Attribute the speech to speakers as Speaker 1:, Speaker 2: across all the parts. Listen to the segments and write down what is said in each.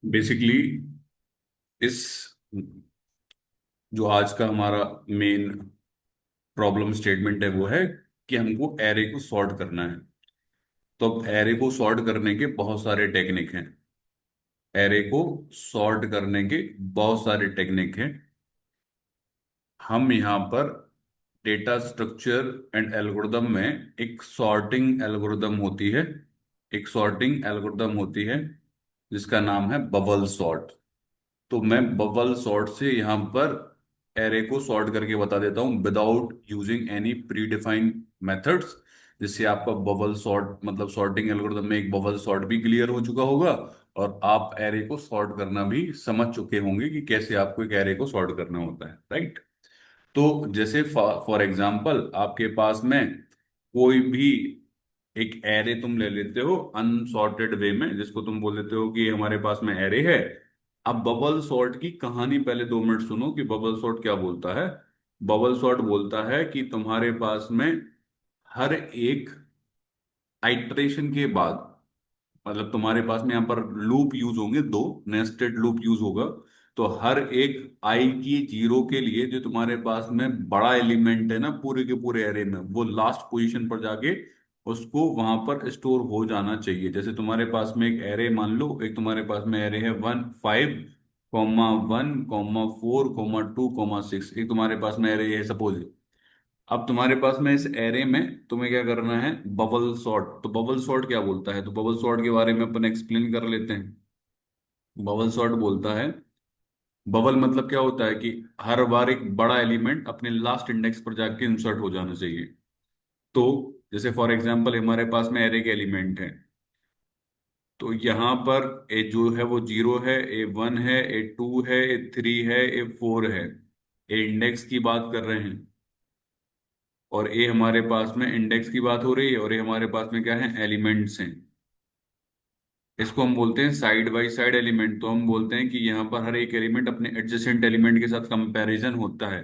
Speaker 1: Basically इस जो आज का हमारा मेन प्रॉब्लम स्टेटमेंट है वो है कि हमको एरे को सॉर्ट करना है। तो अब एरे को सॉर्ट करने के बहुत सारे टेक्निक हैं। एरे को सॉर्ट करने के बहुत सारे टेक्निक हैं। हम यहाँ पर डेटा स्ट्रक्चर एंड एल्गोरिदम में एक सॉर्टिंग एल्गोरिदम होती है। एक सॉर्टिंग एल्गोरिदम होती है जिसका नाम है बबल सॉर्ट। तो मैं बबल सॉर्ट से यहाँ पर एरे को सॉर्ट करके बता देता हूँ without using any pre defined methods, जिससे आपका बबल सॉर्ट मतलब सॉर्टिंग एल्गोरिदम में एक बबल सॉर्ट भी क्लियर हो चुका होगा और आप एरे को सॉर्ट करना भी समझ चुके होंगे कि कैसे आपको एक एरे को सॉर्ट करना होता है, राइट। तो जैसे फॉर एग्जांपल आपके पास में कोई भी एक एरे तुम ले लेते हो अनसॉर्टेड वे में, जिसको तुम बोल देते हो कि हमारे पास में एरे है। अब बबल सॉर्ट की कहानी पहले 2 मिनट सुनो कि बबल सॉर्ट क्या बोलता है। बबल सॉर्ट बोलता है कि तुम्हारे पास में हर एक आइट्रेशन के बाद, मतलब तुम्हारे पास में यहाँ पर लूप यूज होंगे, 2 नेस्टेड लूप यूज होगा। तो हर एक आई की जीरो के लिए जो तुम्हारे पास में बड़ा एलिमेंट है ना पूरे के पूरे एरे में, वो लास्ट पोजीशन पर जाके उसको वहां पर स्टोर हो जाना चाहिए। जैसे तुम्हारे पास में एक एरे मान लो, एक तुम्हारे पास में एरे है 1 5 1 4 6, एक तुम्हारे पास में एरे है सपोज। अब तुम्हारे पास में इस एरे में तुम्हें क्या करना है, बबल सॉर्ट। तो बबल सॉर्ट क्या बोलता है, तो बबल सॉर्ट के बारे में अपन एक्सप्लेन कर लेते हैं। बबल सॉर्ट बोलता है, बबल मतलब क्या होता है कि हर बार एक बड़ा एलिमेंट अपने लास्ट इंडेक्स पर जाके इंसर्ट हो जाना चाहिए। तो जैसे फॉर एग्जांपल हमारे पास में एरे के एलिमेंट है, तो यहाँ पर ए जो है वो 0 है, A1 है, A2 है, A3 है, A4 है। ए इंडेक्स की बात कर रहे हैं और ए हमारे पास में इंडेक्स की बात हो रही है और ये हमारे पास में क्या है, एलिमेंट्स हैं। इसको हम बोलते हैं साइड बाय साइड एलिमेंट। तो हम बोलते हैं कि यहाँ पर हर एक एलिमेंट अपने एडजेसेंट एलिमेंट के साथ कंपैरिजन होता है।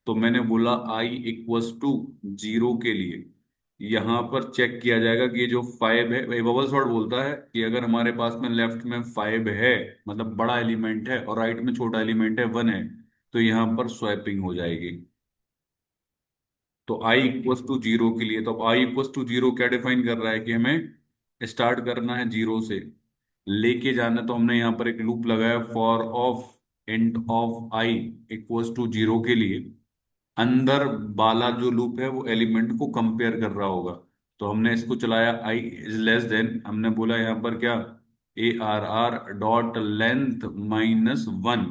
Speaker 1: तो मैंने बोला आई इक्वल्स टू 0 के लिए यहाँ पर चेक किया जाएगा कि ये जो 5 है, बबल सॉर्ट बोलता है कि अगर हमारे पास में लेफ्ट में 5 है, मतलब बड़ा एलिमेंट है, और राइट में छोटा एलिमेंट है 1 है, तो यहाँ पर स्वैपिंग हो जाएगी। तो आई इक्वल्स टू 0 के लिए, तो आई इक्वल्स टू 0 क्या डिफाइन कर रहा है कि हमें स्टार्ट करना है 0 से लेके जाना। तो हमने यहाँ पर एक लूप लगाया for of int of i equals to 0 के लिए। अंदर वाला जो लूप है वो एलिमेंट को कंपेयर कर रहा होगा। तो हमने इसको चलाया आई इज लेस देन, हमने बोला यहाँ पर क्या, ARR डॉट लेंथ -1।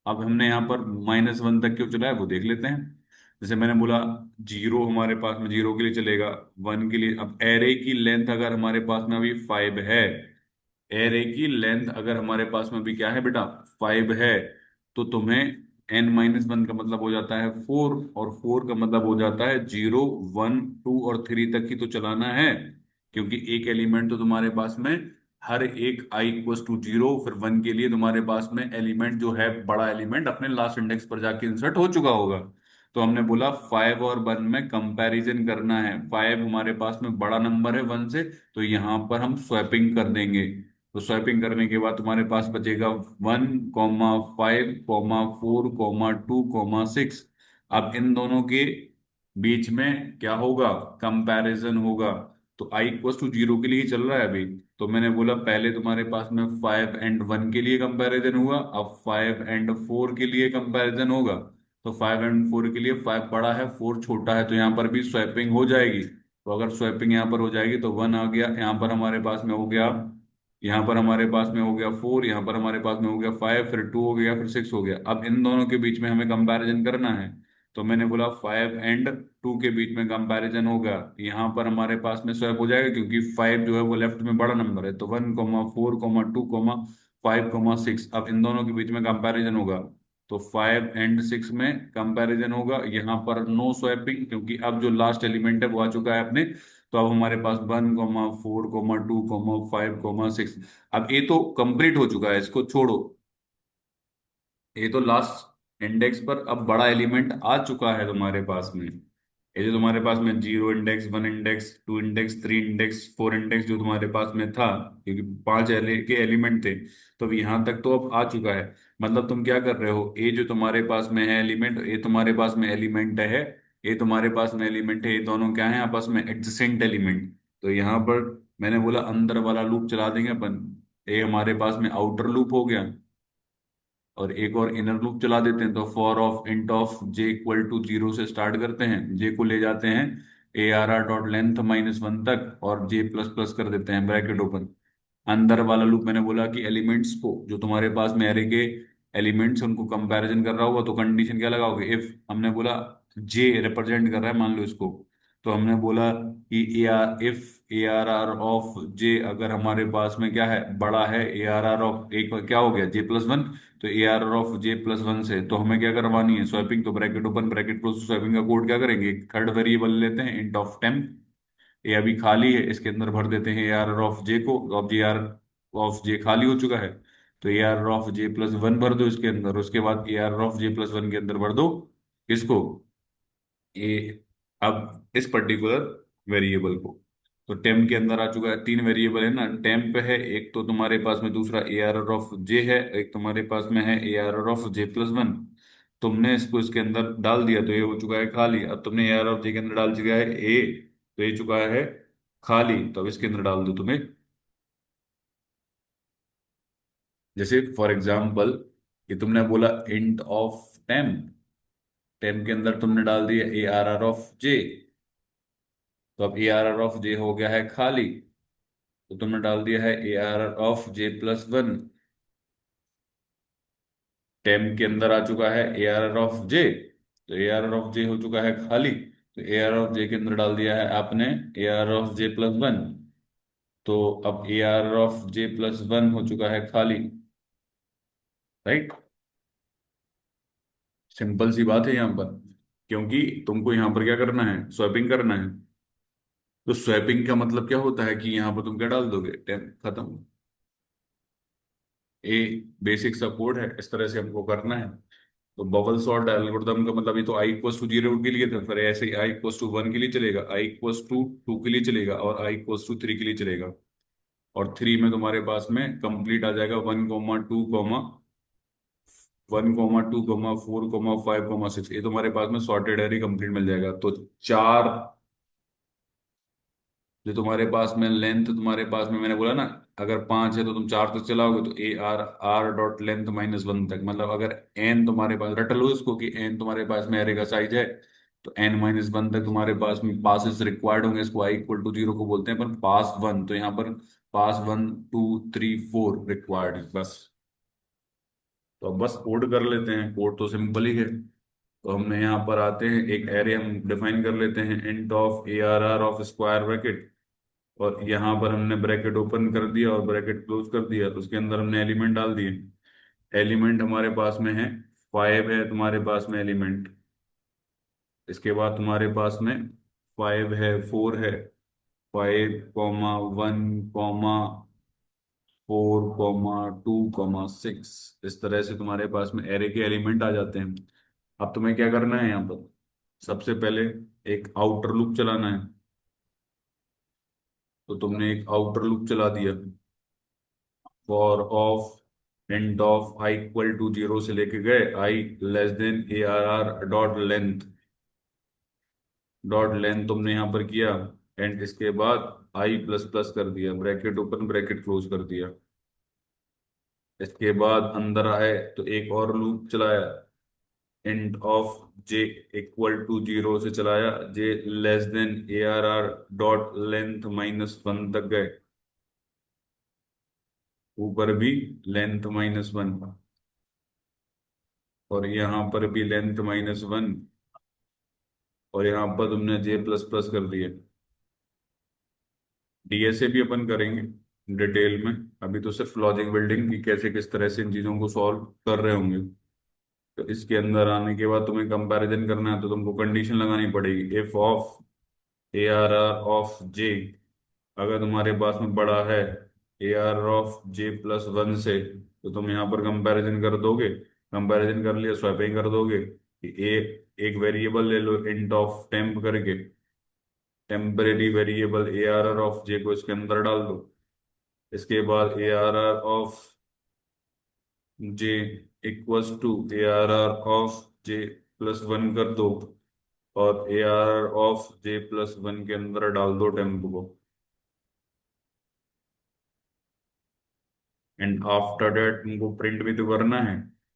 Speaker 1: अब हमने यहाँ पर -1 तक क्यों चलाया वो देख लेते हैं। जैसे मैंने बोला 0 हमारे पास में 0 के लिए चलेगा, 1 के लिए। अब एरे की लेंथ अगर हमारे पास में अभी 5 है, एरे की लेंथ अगर हमारे पास में भी क्या है बेटा, 5 है, तो तुम्हें n-1 का मतलब हो जाता है 4, और 4 का मतलब हो जाता है 0 1 2 और 3 तक ही तो चलाना है। क्योंकि एक एलिमेंट तो तुम्हारे पास में हर एक आई इक्वल्स टू 0, फिर 1 के लिए तुम्हारे पास में एलिमेंट जो है बड़ा एलिमेंट अपने लास्ट इंडेक्स पर जाके इंसर्ट हो चुका होगा। तो हमने बोला 5 और 1 में कंपैरिजन करना है। 5 हमारे पास में बड़ा नंबर है 1 से, तो यहाँ पर हम स्वैपिंग कर देंगे। तो स्वैपिंग करने के बाद तुम्हारे पास बचेगा 1 5 4 6। अब इन दोनों के बीच में क्या होगा, कंपैरिजन होगा। तो आई इक्वल टू 0 के लिए ही चल रहा है अभी। तो मैंने बोला पहले तुम्हारे पास में 5 एंड 1 के लिए कंपैरिजन हुआ, अब 5 एंड 4 के लिए कंपैरिजन होगा। तो 5 एंड 4 के लिए 5 बड़ा है 4 छोटा है, तो यहाँ पर भी स्वैपिंग हो जाएगी। तो अगर स्वैपिंग यहाँ पर हो जाएगी तो 1 आ गया, यहाँ पर हमारे पास में हो गया, यहाँ पर हमारे पास में हो गया 4, यहाँ पर हमारे पास में हो गया 5, फिर 2 हो गया, फिर 6 हो गया। अब इन दोनों के बीच में हमें कंपैरिजन करना है। तो मैंने बोला 5 एंड 2 के बीच में कंपैरिजन होगा, यहाँ पर हमारे पास में स्वैप हो जाएगा क्योंकि 5 जो है वो लेफ्ट में बड़ा नंबर है। तो 1 4 2 5 अब इन दोनों के बीच में कंपैरिजन होगा। तो 5 एंड 6 में कंपैरिजन होगा, यहाँ पर नो स्वैपिंग क्योंकि अब जो लास्ट एलिमेंट है वो आ चुका है अपने। तो अब हमारे पास 1 4 2 5 6। अब ये तो कंप्लीट हो चुका है, इसको छोड़ो। ये तो लास्ट इंडेक्स पर अब बड़ा एलिमेंट आ चुका है तुम्हारे पास में। ये जो तुम्हारे पास में 0 index, 1 index, 2 index, 3 index, 4 index जो तुम्हारे पास में था, क्योंकि 5 के एलिमेंट थे, तो अब यहाँ तक तो अब आ चुका है। मतलब तुम क्या कर रहे हो, ए जो तुम्हारे पास में है एलिमेंट, ए तुम्हारे पास में एलिमेंट है, ए तुम्हारे पास में एलिमेंट है, ये दोनों क्या है आपस में, एडजेसेंट एलिमेंट। तो यहाँ पर मैंने बोला अंदर वाला लूप चला देंगे अपन। ए हमारे पास में आउटर लूप हो गया, और एक और इनर लूप चला देते हैं। तो for of int of j equal to 0 से स्टार्ट करते हैं, जे को ले जाते हैं ARR.length -1 तक, और जे प्लस प्लस कर देते हैं, ब्रैकेट ओपन। अंदर वाला लूप मैंने बोला कि एलिमेंट्स को, जो तुम्हारे पास में एरे के एलिमेंट्स, उनको कंपैरिजन कर रहा होगा, तो कंडीशन क्या लगाओगे, इफ हमने बोला जे रिप्रेजेंट कर रहा है मान लो इसको, तो हमने बोला कि इफ ARR ऑफ जे, अगर हमारे पास में क्या है, बड़ा है ARR ऑफ, एक क्या हो गया, J+1, तो ARR ऑफ J+1 से, तो हमें क्या करवानी है, स्वैपिंग। तो bracket open bracket close, swapping का कोड क्या करेंगे, थर्ड वेरिएबल लेते हैं इंट ऑफ टेम्प। ये अभी खाली है, इसके अंदर भर देते हैं ARR ऑफ जे को, अब ARR ऑफ जे खाली हो चुका है, तो ARR ऑफ J+1 भर दो इसके अंदर, उसके बाद ARR ऑफ J+1 के अंदर भर दो किसको, ए, अब इस पर्टिकुलर वेरिएबल को। तो टेम्प के अंदर आ चुका है, 3 वेरिएबल है ना, टेम्प है एक, तो तुम्हारे पास में दूसरा ARR ऑफ जे है, एक तुम्हारे पास में है ARR ऑफ J+1। तुमने इसको इसके अंदर डाल दिया तो ये हो चुका है खाली। अब तुमने ARR ऑफ जे के अंदर डाल चुका है ए, तो ये चुका है खाली। तो अब इसके अंदर डाल दो तुम्हें, जैसे फॉर एग्जाम्पल कि तुमने बोला इंट ऑफ टेम्प, टेम्प के अंदर तुमने डाल दिया ARR ऑफ जे, तो अब ARR ऑफ जे हो गया है खाली, तो तुमने डाल दिया है ARR ऑफ J+1। टेम्प के अंदर आ चुका है ARR ऑफ जे, तो ARR ऑफ जे हो चुका है खाली, तो ARR ऑफ जे के अंदर डाल दिया है आपने ARR ऑफ J+1। तो अब ARR ऑफ J+1 हो चुका है खाली, राइट। सिंपल सी बात है यहाँ पर, क्योंकि तुमको यहाँ पर क्या करना है, स्वैपिंग करना है। तो स्वैपिंग का मतलब क्या होता है कि यहाँ पर तुम क्या डाल दोगे, टेम्प खत्म। ए बेसिक सा कोड है, इस तरह से हमको करना है। तो बबल सॉर्ट एल्गोरिदम का मतलब, ये तो i = 0 के लिए था, फिर ऐसे ही i = 1 के लिए चलेगा, i = 2 के लिए चलेगा, और i = 3 के लिए चलेगा। और 3 में तुम्हारे पास में कंप्लीट आ जाएगा 1,2,1,2,4,5,6, ये तुम्हारे पास में सॉर्टेड एरे कंप्लीट मिल जाएगा। तो चार, जो तुम्हारे पास में लेंथ, तुम्हारे पास में मैंने बोला ना, अगर 5 है तो तुम 4 तक चलाओगे, तो ARR.length -1 तक, मतलब अगर n तुम्हारे पास, रट लो इसको कि n तुम्हारे पास में एरे का साइज है, तो n-1 तक तुम्हारे पास में पासेस रिक्वायर्ड होंगे। इसको i = 0 को बोलते हैं पर पास 1, तो यहाँ पर पास 1, 2, 3, 4 रिक्वायर्ड है बस। तो अब बस कोड कर लेते हैं, कोड तो सिंपल ही है। तो हमने यहाँ पर आते हैं, एक एरे हम डिफाइन कर लेते हैं, int of ARR of square bracket, और यहाँ पर हमने ब्रैकेट ओपन कर दिया और ब्रैकेट क्लोज कर दिया, तो उसके अंदर हमने एलिमेंट डाल दिए। एलिमेंट हमारे पास में है 5 है तुम्हारे पास में एलिमेंट, इसके बाद तुम्हारे पास में 5 है, 4 है, 5,1,4,2,6, इस तरह से तुम्हारे पास में एरे के एलिमेंट आ जाते हैं। अब तुम्हें क्या करना है यहाँ पर, सबसे पहले एक आउटर लूप चलाना है। तो तुमने एक आउटर लूप चला दिया, for of int of i = 0 से लेके गए i ARR.length तुमने यहाँ पर किया, एंड इसके बाद i++ कर दिया, ब्रैकेट ओपन ब्रैकेट क्लोज कर दिया। इसके बाद अंदर आए तो एक और लूप चलाया, इंट ऑफ j = 0 से चलाया, j ARR.length-1 तक गए, ऊपर भी लेंथ -1, और यहाँ पर भी लेंथ -1, और यहाँ पर तुमने J++ कर दिए। डीएसए भी अपन करेंगे डिटेल में, अभी तो सिर्फ लॉजिक बिल्डिंग की कैसे किस तरह से इन चीज़ों को सॉल्व कर रहे होंगे। तो इसके अंदर आने के बाद तुम्हें कंपैरिजन करना है, तो तुमको कंडीशन लगानी पड़ेगी, इफ ऑफ ARR ऑफ जे, अगर तुम्हारे पास में बड़ा है ARR ऑफ J+1 से, तो तुम यहाँ पर कंपैरिजन कर दोगे, कंपैरिजन कर लिया स्वैपिंग कर दोगे, ए एक वेरिएबल ले लो इंट ऑफ टेम्प करके, temporary variable A R R of J को इसके अंदर डाल दो। इसके बाद A R R of J equals to A R R of J plus one कर दो, और A R R of J plus one के अंदर डाल दो टेम्प को। एंड आफ्टर दैट तुमको प्रिंट भी तो करना है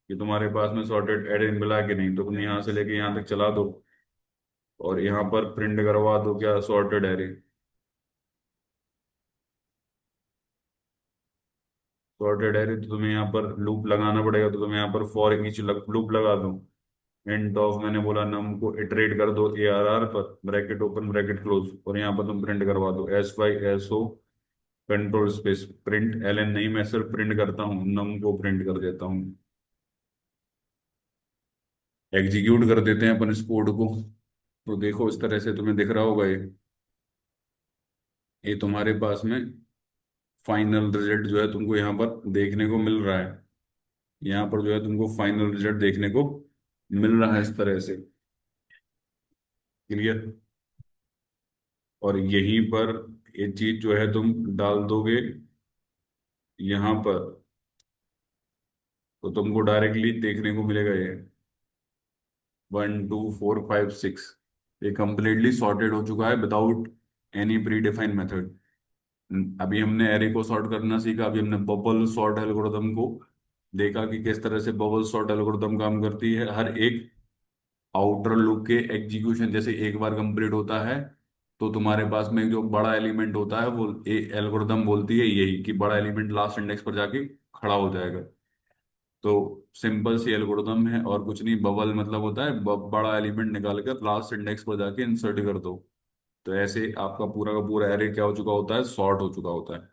Speaker 1: कि तुम्हारे पास में सॉर्टेड एरे मिला कि नहीं, तो तुम यहाँ से लेके यहाँ तक चला दो और यहाँ पर प्रिंट करवा दो क्या, सॉर्टेड एरे। सॉर्टेड एरे तो तुम्हें यहाँ पर लूप लगाना पड़ेगा, तो तुम्हें यहाँ पर फॉर ईच लूप लगा दो। एंड ऑफ मैंने बोला नम को इटरेट कर दो ए आर आर पर, ब्रैकेट ओपन ब्रैकेट क्लोज, और यहाँ पर तुम प्रिंट करवा दो S Y S O control space print L N. नहीं, मैं सिर्फ प्रिंट करता हूँ, नम को प्रिंट कर देता हूँ। एग्जीक्यूट कर देते हैं अपन इस कोड को। तो देखो इस तरह से तुम्हें दिख रहा होगा ये तुम्हारे पास में फाइनल रिजल्ट जो है तुमको यहाँ पर देखने को मिल रहा है। यहाँ पर जो है तुमको फाइनल रिजल्ट देखने को मिल रहा है इस तरह से। क्लियर। और यहीं पर ये चीज जो है तुम डाल दोगे यहाँ पर, तो तुमको डायरेक्टली देखने को मिलेगा ये 1 2 4 5 6। ये कंप्लीटली सॉर्टेड हो चुका है without any pre defined method. अभी हमने एरे को सॉर्ट करना सीखा, अभी हमने बबल सॉर्ट एल्गोरिदम को देखा कि किस तरह से बबल सॉर्ट एल्गोरिदम काम करती है। हर एक आउटर लूप के एग्जीक्यूशन जैसे एक बार कंप्लीट होता है, तो तुम्हारे पास में जो बड़ा एलिमेंट होता है वो एल्गोरिदम बोलती है यही कि बड़ा एलिमेंट लास्ट इंडेक्स पर जाके खड़ा हो जाएगा। तो सिंपल सी एल्गोरिदम है और कुछ नहीं। बबल मतलब होता है बड़ा एलिमेंट निकाल कर लास्ट इंडेक्स पर जाके इंसर्ट कर दो। तो ऐसे आपका पूरा का पूरा एरे क्या हो चुका होता है, सॉर्ट हो चुका होता है।